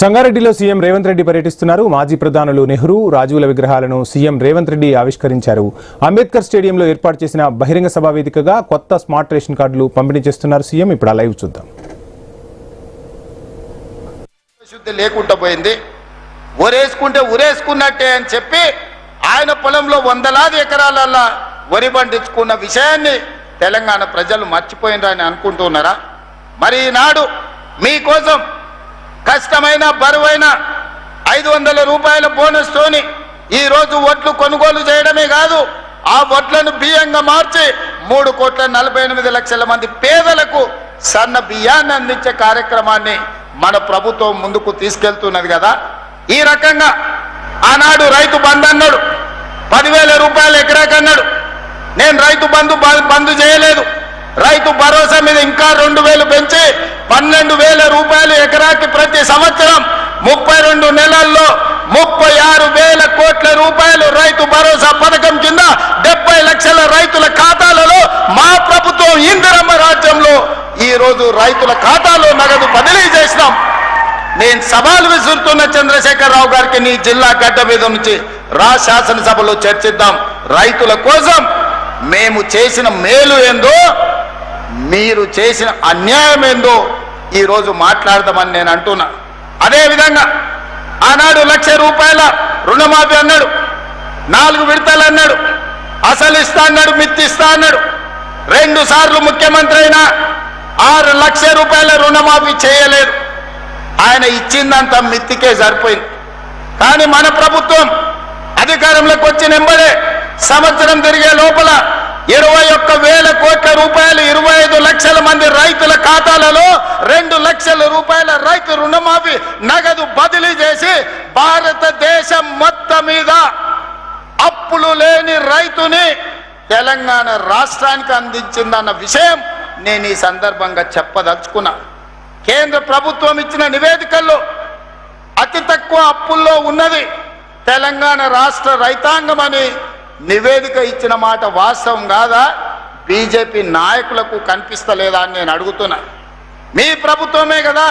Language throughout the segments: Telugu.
సంగారెడ్డిలో సీఎం రేవంత్ రెడ్డి పర్యటిస్తున్నారు. మాజీ ప్రధానులు నెహ్రూ, రాజీవ్ల విగ్రహాలను సీఎం రేవంత్ రెడ్డి ఆవిష్కరించారు. అంబేద్కర్ స్టేడియంలో ఏర్పాటు చేసిన బహిరంగ సభ వేదికగా కొత్త స్మార్ట్ రేషన్ కార్డులు పంపిణీ చేస్తున్నారు సీఎం. ఇప్పుడు లైవ్ చూద్దాం. శుద్ధి లేకుండా పోయింది, ఒరేసుకుంటే ఉరేసుకున్నట్టే అని చెప్పి ఆయన పొలంలో వందలాది ఎకరాల వరి పండించుకున్న విషయాన్ని తెలంగాణ ప్రజలు మర్చిపోయినారని అనుకుంటున్నారా? మరి ఈనాడు మీకోసం కష్టమైన బరువైన 500 రూపాయల బోనస్ తోని ఈ రోజు వడ్లు కొనుగోలు చేయడమే కాదు, ఆ వడ్లను బియ్యంగా మార్చి 3,48,00,000 మంది పేదలకు సన్న బియ్యాన్ని అందించే కార్యక్రమాన్ని మన ప్రభుత్వం ముందుకు తీసుకెళ్తున్నది కదా. ఈ రకంగా ఆనాడు రైతు బంధు అన్నాడు, 10,000 రూపాయలు ఎకరాకన్నాడు. నేను రైతు బంధు చేయలేదు, రైతు భరోసా మీద ఇంకా 2,000 పెంచి 12,000 రూపాయలు ఎకరాకి ప్రతి సంవత్సరం 32 నెలల్లో 36,000 కోట్ల రూపాయలు రైతు భరోసా పథకం కింద 70 లక్షల రైతుల ఖాతాలలో మా ప్రభుత్వం ఇందిరమ్మ రాజ్యంలో ఈ రోజు రైతుల ఖాతాలో నగదు బదిలీ చేసినాం. నేను సవాల్ విసురుతున్న చంద్రశేఖరరావు గారికి నీ జిల్లా గడ్డ మీద నుంచి రా శాసనసభలో చర్చిద్దాం. రైతుల కోసం మేము చేసిన మేలు ఏందో, మీరు చేసిన అన్యాయం ఏందో ఈరోజు మాట్లాడదామని నేను అంటున్నా. అదేవిధంగా ఆనాడు 1,00,000 రూపాయల రుణమాఫీ అన్నాడు, 4 విడతలు అన్నాడు, అసలు ఇస్తా అన్నాడు, మిత్తి ఇస్తా అన్నాడు. 2 సార్లు ముఖ్యమంత్రి అయినా 6 లక్షల రూపాయల రుణమాఫీ చేయలేదు. ఆయన ఇచ్చిందంతా మిత్తికే సరిపోయింది. కానీ మన ప్రభుత్వం అధికారంలోకి వచ్చిన వెంబడే సంవత్సరం తిరిగే లోపల 21,000 కోట్ల రూపాయలు 25 లక్షల మంది రైతుల ఖాతాలలో 2 లక్షల రూపాయల రైతు రుణమాఫీ నగదు బదిలీ చేసి భారతదేశం మొత్తం మీద అప్పులు లేని రైతుని తెలంగాణ రాష్ట్రానికి అందించిందన్న విషయం నేను ఈ సందర్భంగా చెప్పదలుచుకున్నా. కేంద్ర ప్రభుత్వం ఇచ్చిన నివేదికల్లో అతి తక్కువ అప్పుల్లో ఉన్నది తెలంగాణ రాష్ట్ర రైతాంగం అని నివేదిక ఇచ్చిన మాట వాస్తవం కాదా? బీజేపీ నాయకులకు కనిపిస్తలేదా అని నేను అడుగుతున్నా. మీ ప్రభుత్వమే కదా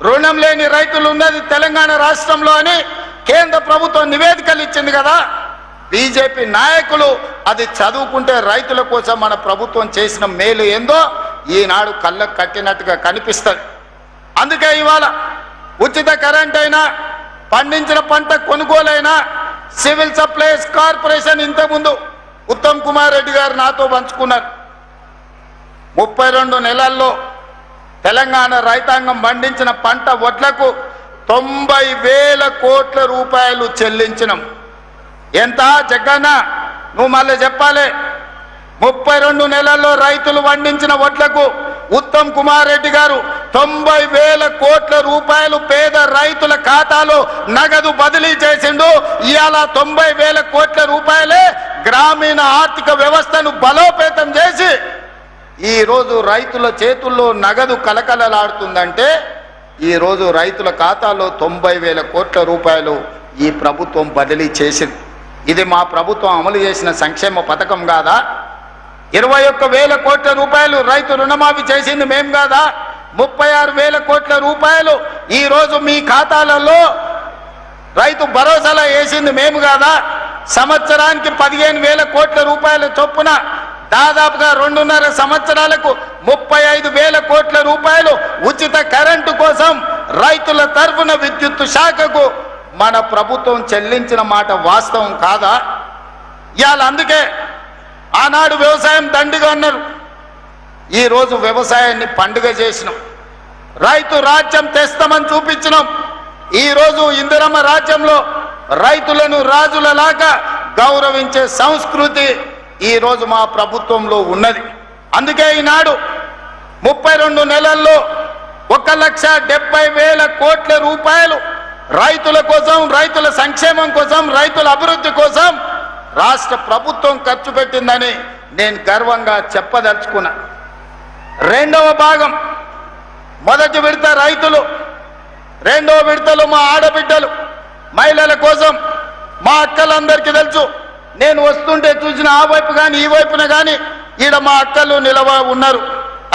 రుణం లేని రైతులు ఉన్నది తెలంగాణ రాష్ట్రంలో అని కేంద్ర ప్రభుత్వం నివేదికలు ఇచ్చింది కదా. బీజేపీ నాయకులు అది చదువుకుంటే రైతుల కోసం మన ప్రభుత్వం చేసిన మేలు ఏందో ఈనాడు కళ్ళకు కట్టినట్టుగా కనిపిస్తుంది. అందుకే ఇవాళ ఉచిత కరెంట్ అయినా, పండించిన పంట కొనుగోలైనా, సివిల్ సప్లైస్ కార్పొరేషన్ ఇంతకుముందు ఉత్తమ్ కుమార్ రెడ్డి గారు నాతో పంచుకున్నారు. 32 నెలల్లో తెలంగాణ రైతాంగం పండించిన పంట వడ్లకు 90,000 కోట్ల రూపాయలు చెల్లించినాం. ఎంత జగన్న నువ్వు మళ్ళీ చెప్పాలి. 32 నెలల్లో రైతులు పండించిన వడ్లకు ఉత్తమ్ కుమార్ రెడ్డి గారు 90,000 కోట్ల రూపాయలు పేద రైతుల ఖాతాలో నగదు బదిలీ చేసిండు. ఇవాళ 90,000 కోట్ల రూపాయలే గ్రామీణ ఆర్థిక వ్యవస్థను బలోపేతం చేసి ఈ రోజు రైతుల చేతుల్లో నగదు కలకలలాడుతుందంటే ఈ రోజు రైతుల ఖాతాలో 90,000 కోట్ల రూపాయలు ఈ ప్రభుత్వం బదిలీ చేసింది. ఇది మా ప్రభుత్వం అమలు చేసిన సంక్షేమ పథకం కాదా? 21,000 కోట్ల రూపాయలు రైతు రుణమాఫీ చేసింది మేం కాదా? 36,000 కోట్ల రూపాయలు ఈ రోజు మీ ఖాతాలలో రైతు భరోసాలో వేసింది మేము కాదా? సంవత్సరానికి 15,000 కోట్ల రూపాయల చొప్పున దాదాపుగా 2.5 సంవత్సరాలకు 35,000 కోట్ల రూపాయలు ఉచిత కరెంటు కోసం రైతుల తరఫున విద్యుత్ శాఖకు మన ప్రభుత్వం చెల్లించిన మాట వాస్తవం కాదా? ఇవాళ అందుకే ఆనాడు వ్యవసాయం దండిగా అన్నారు, ఈరోజు వ్యవసాయాన్ని పండుగ చేసినాం. రైతు రాజ్యం తెస్తామని చూపించినాం. ఈరోజు ఇందిరమ్మ రాజ్యంలో రైతులను రాజులలాగా గౌరవించే సంస్కృతి ఈరోజు మా ప్రభుత్వంలో ఉన్నది. అందుకే ఈనాడు 32 నెలల్లో 1,70,000 కోట్ల రూపాయలు రైతుల కోసం, రైతుల సంక్షేమం కోసం, రైతుల అభివృద్ధి కోసం రాష్ట్ర ప్రభుత్వం ఖర్చు పెట్టిందని నేను గర్వంగా చెప్పదలుచుకున్నా. రెండవ భాగం మొదటి విడత రైతులు, రెండవ విడతలు మా ఆడబిడ్డలు, మహిళల కోసం మా అక్కలందరికీ తెలుసు. నేను వస్తుంటే చూసిన ఆ వైపు కానీ ఈ వైపున కానీ ఈడ మా అక్కలు ఉన్నారు.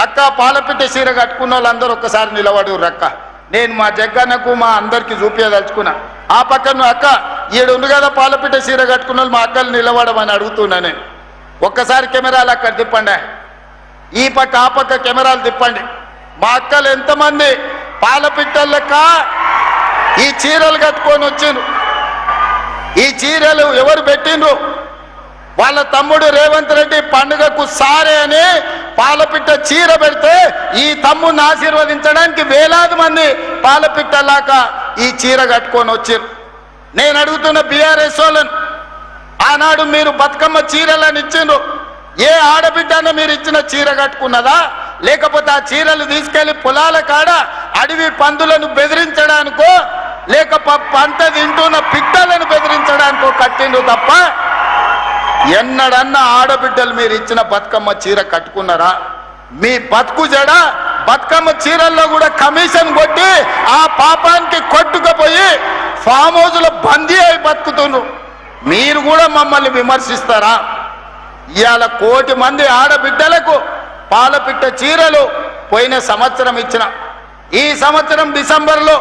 అక్క పాలపిట్ట చీర కట్టుకున్న వాళ్ళందరూ ఒక్కసారి నిలబడు రక్క. నేను మా జగ్గన్నకు మా అందరికి చూపించదలుచుకున్నా. ఆ పక్కన అక్క ఈడుంది కదా పాలపిట్ట చీర కట్టుకున్న వాళ్ళు మా అక్కలు నిలబడమని అడుగుతున్నా నేను. ఒక్కసారి కెమెరాలు అక్కడ తిప్పండి, ఈ పక్క ఆ పక్క కెమెరాలు తిప్పండి. మా అక్కలు ఎంతమంది పాలపిట్టలక ఈ చీరలు కట్టుకొని వచ్చిండ్రు. ఈ చీరలు ఎవరు పెట్టిండ్రు? వాళ్ళ తమ్ముడు రేవంత్ రెడ్డి పండుగకు సారే అని పాలపిట్ట చీర పెడితే ఈ తమ్ముడిని ఆశీర్వదించడానికి వేలాది మంది పాలపిట్టలాగా ఈ చీర కట్టుకొని వచ్చారు. నేను అడుగుతున్న బీఆర్ఎస్ వాళ్ళను, ఆనాడు మీరు బతుకమ్మ చీరలను ఇచ్చిండ్రు, ఏ ఆడబిడ్డను మీరు ఇచ్చిన చీర కట్టుకున్నదా, లేకపోతే ఆ చీరలు తీసుకెళ్లి పొలాల కాడ అడవి పందులను బెదిరించడానికో లేక పంట తింటున్న పిట్టలను బెదిరించడానికో కట్టిండ్రు తప్ప ఎన్నడన్నా ఆడబిడ్డలు మీరు ఇచ్చిన బతుకమ్మ చీర కట్టుకున్నారా? మీ బతుకు జడ బతుకమ్మ చీరల్లో కూడా కమిషన్ కొట్టి ఆ పాపానికి కొట్టుకుపోయి ఫామ్ హౌస్లో బందీ అయి బతుకుతున్నారు. మీరు కూడా మమ్మల్ని విమర్శిస్తారా? ఇవాళ 1 కోటి మంది ఆడబిడ్డలకు పాలపిట్ట చీరలు పోయిన సంవత్సరం ఇచ్చిన, ఈ సంవత్సరం డిసెంబర్లో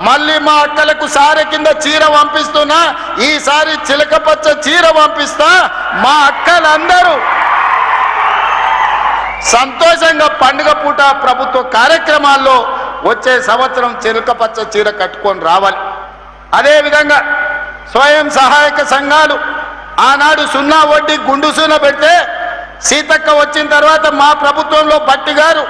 మళ్ళీ మా అక్కలకు సారె కింద చీర పంపిస్తున్నా. ఈసారి చిలకపచ్చ చీర పంపిస్తా. మా అక్కలందరూ సంతోషంగా పండుగ పూట ప్రభుత్వ కార్యక్రమాల్లో వచ్చే సంవత్సరం చిలకపచ్చ చీర కట్టుకొని రావాలి. అదేవిధంగా స్వయం సహాయక సంఘాలు ఆనాడు 0 వడ్డీ గుండు సూన పెడితే సీతక్క వచ్చిన తర్వాత మా ప్రభుత్వంలో బట్టి గారు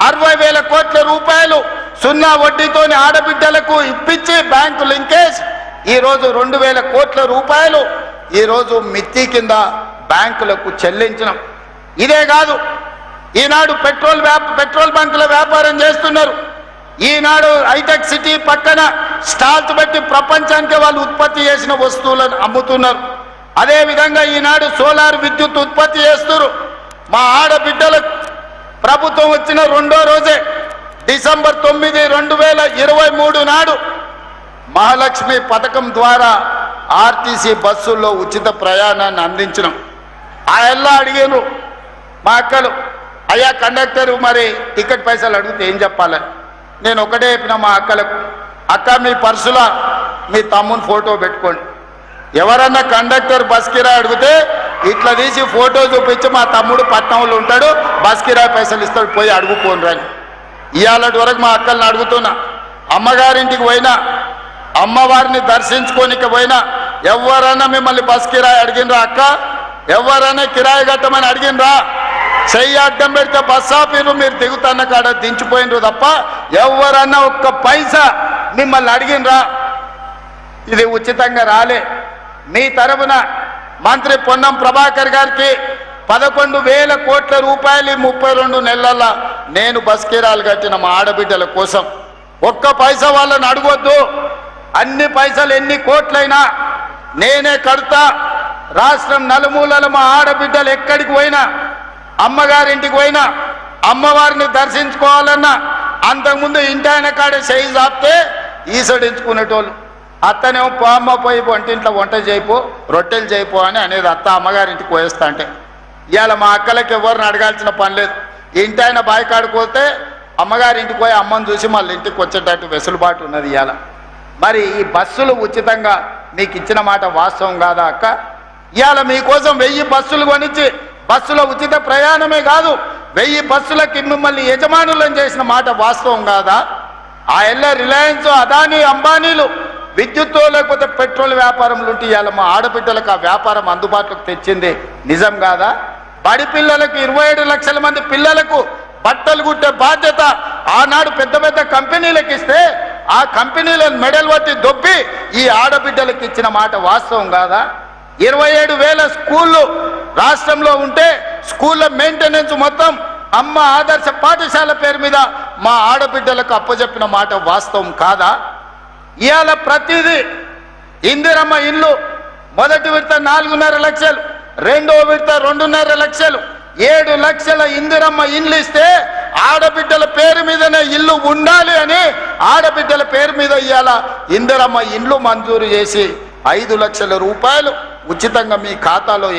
60,000 కోట్ల రూపాయలు 0 వడ్డీతోని ఆడబిడ్డలకు ఇప్పించి బ్యాంకు లింకేజ్ ఈరోజు 2,000 కోట్ల రూపాయలు ఈరోజు మిత్తి కింద బ్యాంకులకు చెల్లించడం. ఇదే కాదు, ఈనాడు పెట్రోల్ బంకుల వ్యాపారం చేస్తున్నారు. ఈనాడు హైటెక్ సిటీ పక్కన స్టాల్స్ పెట్టి ప్రపంచానికి వాళ్ళు ఉత్పత్తి చేసిన వస్తువులను అమ్ముతున్నారు. అదేవిధంగా ఈనాడు సోలార్ విద్యుత్ ఉత్పత్తి చేస్తున్నారు. మా ఆడబిడ్డలకు ప్రభుత్వం వచ్చిన 2వ రోజే డిసెంబర్ 9, 2023 నాడు మహాలక్ష్మి పథకం ద్వారా ఆర్టీసీ బస్సుల్లో ఉచిత ప్రయాణాన్ని అందించడం. ఆ ఎల్లా అడిగారు మా అక్కలు, అయ్యా కండక్టర్ మరి టికెట్ పైసలు అడిగితే ఏం చెప్పాలి? నేను ఒకటే చెప్పిన మా అక్కలకు, అక్క మీ పర్సులో మీ తమ్ముని ఫోటో పెట్టుకోండి. ఎవరన్నా కండక్టర్ బస్ కిరాయి అడిగితే ఇట్లా తీసి ఫోటో చూపించి మా తమ్ముడు పట్నంలో ఉంటాడు, బస్ కిరాయి పైసలు ఇస్తాడు, పోయి అడుగుకోండి అని. ఇవాళటి వరకు మా అక్కల్ని అడుగుతున్నా, అమ్మగారింటికి పోయినా అమ్మవారిని దర్శించుకోనికి పోయినా ఎవరన్నా మిమ్మల్ని బస్ కిరాయి అడిగినరా? అక్క ఎవరన్నా కిరాయి కట్టమని అడిగినరా? చెయ్యి అడ్డం పెడితే బస్ ఆపీరు, మీరు దిగుతున్న కాడ దించిపోయినరు తప్ప ఎవరన్నా ఒక్క పైసా మిమ్మల్ని అడిగినరా? ఇది ఉచితంగా రాలే. మీ తరపున మంత్రి పొన్నం ప్రభాకర్ గారికి 11,000 కోట్ల రూపాయలు 32 నెలల నేను బస్ కిరాయిలు కట్టిన మా ఆడబిడ్డల కోసం. ఒక్క పైసా వాళ్ళని అడగొద్దు, అన్ని పైసలు ఎన్ని కోట్లైనా నేనే కడతా. రాష్ట్రం నలుమూలల మా ఆడబిడ్డలు ఎక్కడికి పోయినా, అమ్మగారింటికి పోయినా, అమ్మవారిని దర్శించుకోవాలన్నా అంతకుముందు ఇంటాయన కాడ చేయి చాపితే ఈసడించుకునేటోళ్ళు. అత్తనేమో అమ్మ పోయి వంటింట్లో వంట చేయిపో, రొట్టెలు చేయిపో అని అనేది అత్త అమ్మగారింటికి పోయేస్తా అంటే. ఇవాళ మా అక్కలకి ఎవరిని అడగాల్సిన పని లేదు. ఇంటాయన బాయికాడికి పోతే అమ్మగారింటికి పోయి అమ్మని చూసి మళ్ళీ ఇంటికి వచ్చేటట్టు వెసులుబాటు ఉన్నది ఇవాళ. మరి ఈ బస్సులు ఉచితంగా మీకు ఇచ్చిన మాట వాస్తవం కాదా అక్క? ఇవాళ మీకోసం 1000 బస్సులు కొనిచ్చి బస్సులో ఉచిత ప్రయాణమే కాదు 1000 బస్సులకి మిమ్మల్ని యజమానులను చేసిన మాట వాస్తవం కాదా? ఆ ఎల్ల రిలయన్స్, అదానీ, అంబానీలు విద్యుత్తు లేకపోతే పెట్రోల్ వ్యాపారంలో ఉంటే ఇవాళ మా ఆడబిడ్డలకు ఆ వ్యాపారం అందుబాటులోకి తెచ్చింది నిజం కాదా? బడి పిల్లలకు 27 లక్షల మంది పిల్లలకు బట్టలు కుట్టే బాధ్యత ఆనాడు పెద్ద పెద్ద కంపెనీలకు ఇస్తే ఆ కంపెనీలను మెడల్ పట్టి దొబ్బి ఈ ఆడబిడ్డలకు ఇచ్చిన మాట వాస్తవం కాదా? 27,000 స్కూళ్ళు రాష్ట్రంలో ఉంటే స్కూళ్ళ మెయింటెనెన్స్ మొత్తం అమ్మ ఆదర్శ పాఠశాల పేరు మీద మా ఆడబిడ్డలకు అప్పచెప్పిన మాట వాస్తవం కాదా? ఇవాళ ప్రతిదీ ఇందిరమ్మ ఇల్లు మొదటి విడత 4.5 లక్షలు, రెండో విడత 2.5 లక్షలు, 7 లక్షల ఇందిరమ్మ ఇల్లు ఇస్తే ఆడబిడ్డల పేరు మీదనే ఇల్లు ఉండాలి అని ఆడబిడ్డల పేరు మీద ఇవాళ ఇందిరమ్మ ఇల్లు మంజూరు చేసి 5 లక్షల రూపాయలు ఉచితంగా మీ ఖాతాలో